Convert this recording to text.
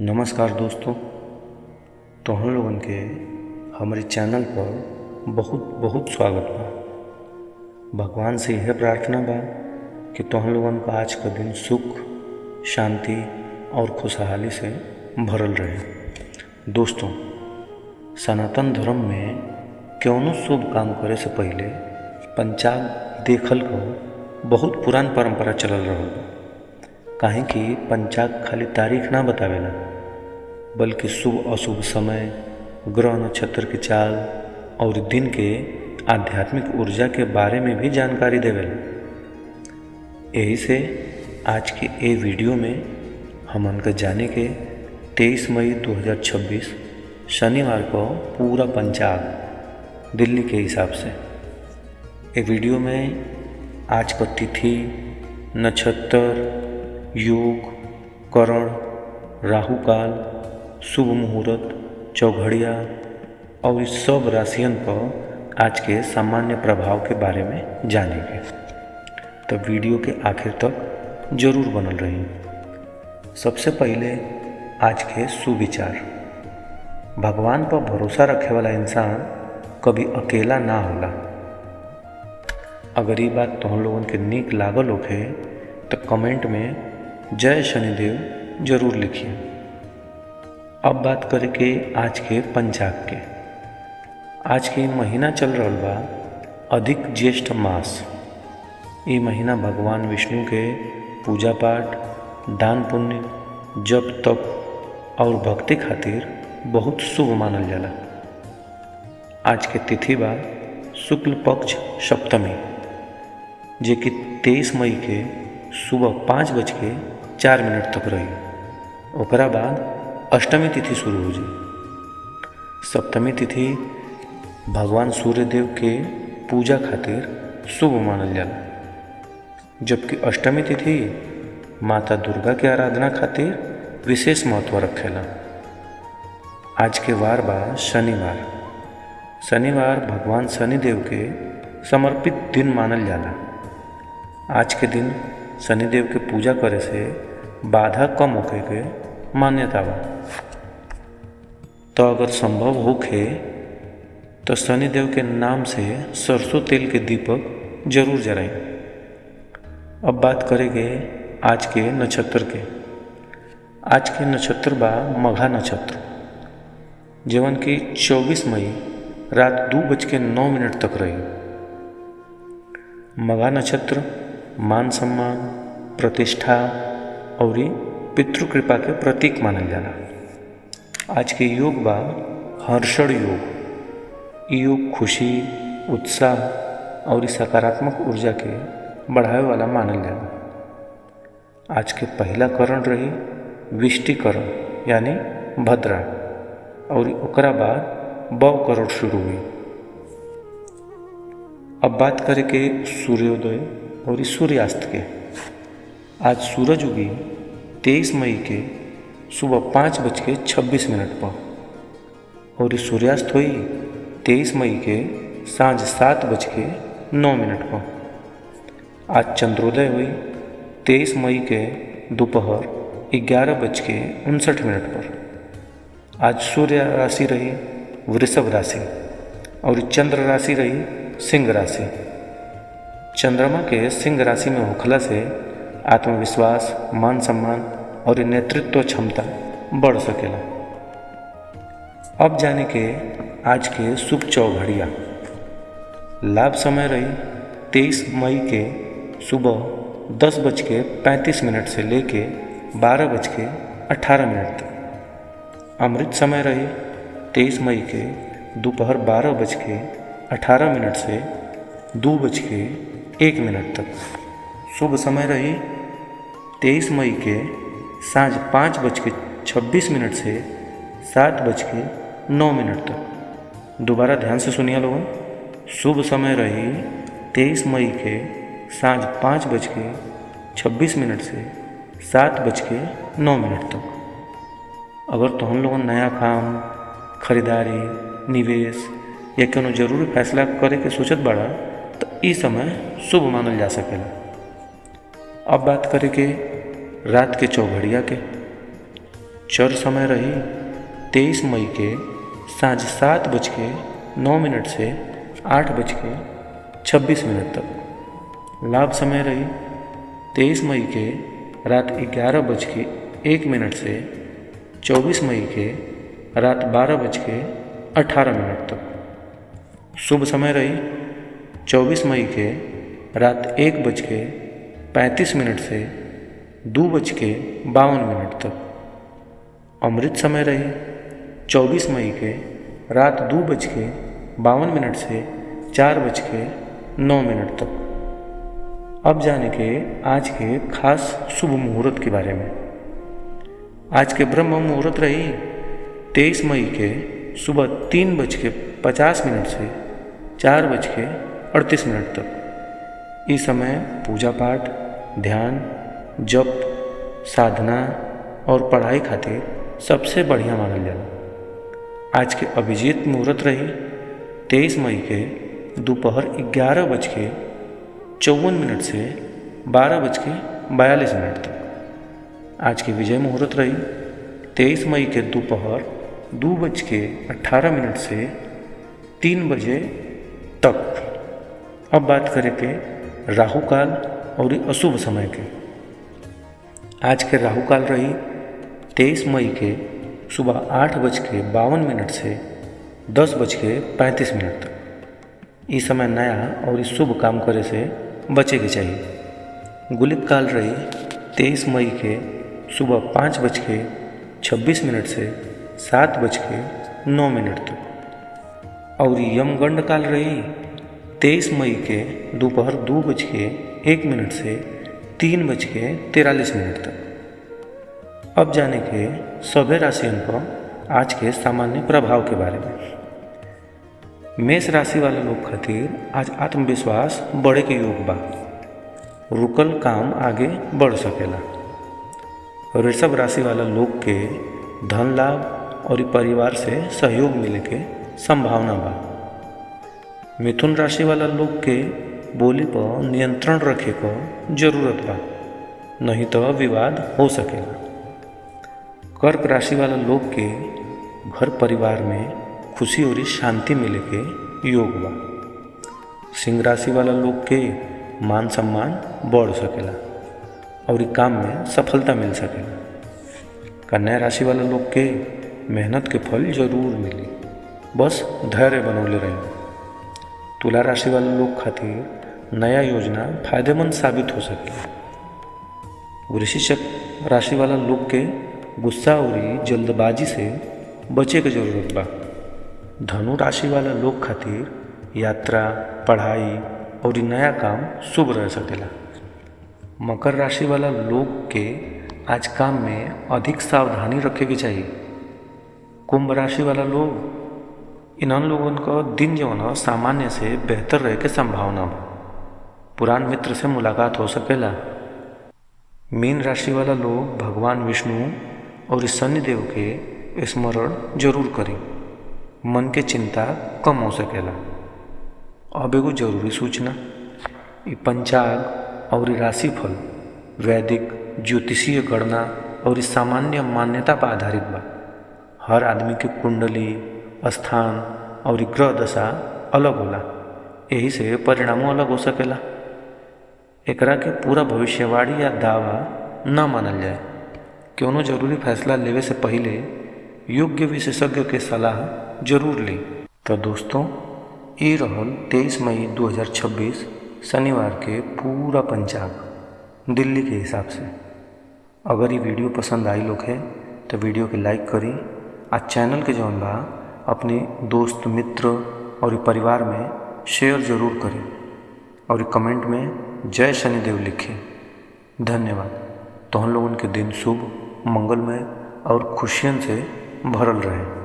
नमस्कार दोस्तों। तो हम लोगन के हमारे चैनल पर बहुत बहुत स्वागत बा। भगवान से यह प्रार्थना बा कि तो हम लोगन का आज का दिन सुख, शांति और खुशहाली से भरल रहे। दोस्तों, सनातन धर्म में कौनो शुभ काम करे से पहले पंचांग देखल को बहुत पुरान परंपरा चलल रहल बा। काहे कि पंचांग खाली तारीख ना बतावेला, बल्कि शुभ अशुभ समय, ग्रह नक्षत्र की चाल और दिन के आध्यात्मिक ऊर्जा के बारे में भी जानकारी देवेला। यही से आज के ये वीडियो में हमन का जाने के 23 मई 2026 शनिवार को पूरा पंचांग दिल्ली के हिसाब से ये वीडियो में आज का तिथि, नक्षत्र, योग, करण, राहु काल, शुभ मुहूर्त, चौघड़िया और इस सब राशियन पर आज के सामान्य प्रभाव के बारे में जानेंगे। तो वीडियो के आखिर तक जरूर बनल रही। सबसे पहले आज के सुविचार। भगवान पर भरोसा रखे वाला इंसान कभी अकेला ना होला। अगर ये बात तो हम लोगन के नीक लागल होखे तो कमेंट में जय शनिदेव जरूर लिखिए। अब बात करें कि आज के पंचांग के। आज के महीना चल रहा बा अधिक ज्येष्ठ मास। ये महीना भगवान विष्णु के पूजा पाठ, दान पुण्य, जप तप और भक्ति खातिर बहुत शुभ मानल जाला। आज के तिथि बा शुक्ल पक्ष सप्तमी, जे कि 23 मई के सुबह 5:04 तक रही। ओकरा बाद अष्टमी तिथि शुरू हो जाए। सप्तमी तिथि भगवान सूर्यदेव के पूजा खातिर शुभ मानल जाला, जबकि अष्टमी तिथि माता दुर्गा के आराधना खातिर विशेष महत्व रखेला। आज के वार बा शनिवार। शनिवार भगवान शनिदेव के समर्पित दिन मानल जाला। आज के दिन शनिदेव के पूजा करे से बाधा कम होके के मान्यता बा। तो अगर संभव होखे तो शनिदेव के नाम से सरसों तेल के दीपक जरूर जलाएं। अब बात करेंगे आज के नक्षत्र के। आज के नक्षत्र बा मघा नक्षत्र, जीवन की 24 मई रात 2:09 तक रही। मघा नक्षत्र मान सम्मान, प्रतिष्ठा और पितृकृपा के प्रतीक मानल जाला। आज के योग बा हर्षण योग। योग खुशी, उत्साह और सकारात्मक ऊर्जा के बढ़ावे वाला मानल जाला। आज के पहला करण रही विष्टिकरण यानी भद्रा, और ओकरा बाद बव करण शुरू हुई। अब बात करें कि सूर्योदय और सूर्यास्त के। आज सूरज उगी 23 मई के सुबह 5:26 पर और सूर्यास्त हुई 23 मई के सांझ 7:09 पर। आज चंद्रोदय हुई 23 मई के दोपहर 11:59 पर। आज सूर्य राशि रही वृषभ राशि और चंद्र राशि रही सिंह राशि। चंद्रमा के सिंह राशि में होखला से आत्मविश्वास, मान सम्मान और नेतृत्व क्षमता बढ़ सकेला। अब जाने के आज के शुभ चौघड़िया। लाभ समय रही 23 मई के सुबह 10:35 से लेके 12:18 तक। अमृत समय रही 23 मई के दोपहर 12:18 से 2:01 तक। शुभ समय रही 23 मई के सांझ 5:26 से 7:09 तक। दोबारा ध्यान से सुनिए लोगों। शुभ समय रही 23 मई के सांझ 5:26 से 7:09 तक। अगर तो हम लोगों नया काम, खरीदारी, निवेश या कोनो जरूरी फैसला करे के सोचत बाड़ा तो इस समय शुभ मानल जा सकेला। अब बात करें कि रात के चौघड़िया के। चर समय रही 23 मई के सांझ 7:09 से 8:26 तक। लाभ समय रही 23 मई के रात 11:01 से 24 मई के रात 12:18 तक। शुभ समय रही 24 मई के रात 1:35 से 2:52 तक। अमृत समय रही 24 मई के रात 2:52 से 4:09 तक। अब जाने के आज के खास शुभ मुहूर्त के बारे में। आज के ब्रह्म मुहूर्त रही 23 मई के सुबह 3:50 से 4:38 तक। इस समय पूजा पाठ, ध्यान, जप, साधना और पढ़ाई खातिर सबसे बढ़िया मानल जाला। आज के अभिजीत मुहूर्त रही 23 मई के दोपहर 11:54 से 12:42 तक। आज की विजय मुहूर्त रही 23 मई के दोपहर 2:18 से 3 बजे तक। अब बात करें के राहु काल और अशुभ समय के। आज के राहु काल रही 23 मई के सुबह 8:52 से 10:35 तक। इस समय नया और शुभ काम करे से बचे के चाहिए। गुलिक काल रही 23 मई के सुबह 5:26 से 7:09 तक। और यमगंड काल रही 23 मई के दोपहर 2:01 से 3:43 तक। अब जाने के सभी राशियों पर आज के सामान्य प्रभाव के बारे में। मेष राशि वाले लोग खातिर आज आत्मविश्वास बढ़े के योग बा। रुकल काम आगे बढ़ सकेला। वृषभ राशि वाला लोग के धन लाभ और परिवार से सहयोग मिले के संभावना बा। मिथुन राशि वाला लोग के बोली पर नियंत्रण रखे को जरूरत बा, नहीं तो विवाद हो सकेला। कर्क राशि वाला लोग के घर परिवार में खुशी और शांति मिले के योग बा। सिंह राशि वाला लोग के मान सम्मान बढ़ सकेला और काम में सफलता मिल सकेला। कन्या राशि वाला लोग के मेहनत के फल जरूर मिली, बस धैर्य बनौले रहे। तुला राशि वाले लोग खातिर नया योजना फायदेमंद साबित हो सकेला। वृश्चिक राशि वाला लोग के गुस्सा और जल्दबाजी से बचे के जरूरत बा। धनु राशि वाला लोग खातिर यात्रा, पढ़ाई और नया काम शुभ रह सकेला। मकर राशि वाला लोग के आज काम में अधिक सावधानी रखे के चाहिए। कुंभ राशि वाला लोग इन लोगों का दिन जो है सामान्य से बेहतर रहे के संभावना बा। पुरान मित्र से मुलाकात हो सकेला। मीन राशि वाला लोग भगवान विष्णु और शनिदेव के स्मरण जरूर करें। मन के चिंता कम हो सकेला। अब एगो जरूरी सूचना, पंचांग और राशिफल वैदिक ज्योतिषीय गणना और सामान्य मान्यता पर आधारित बा। हर आदमी के कुंडली, स्थान और ग्रह दशा अलग होला, यही से परिणामों अलग हो सकेला। एकरा के पूरा भविष्यवाणी या दावा न मानल जाए। क्यों जरूरी फैसला लेवे से पहले योग्य विशेषज्ञ के सलाह जरूर ली। तो दोस्तों, ये रहल 23 मई 2026 शनिवार के पूरा पंचांग दिल्ली के हिसाब से। अगर ये वीडियो पसंद आई लोग है तो वीडियो के लाइक करी। आज चैनल के जौन बा अपने दोस्त मित्र और परिवार में शेयर जरूर करें और कमेंट में जय शनिदेव लिखें। धन्यवाद। तो हम लोगों के दिन शुभ, मंगलमय और खुशियों से भरल रहे।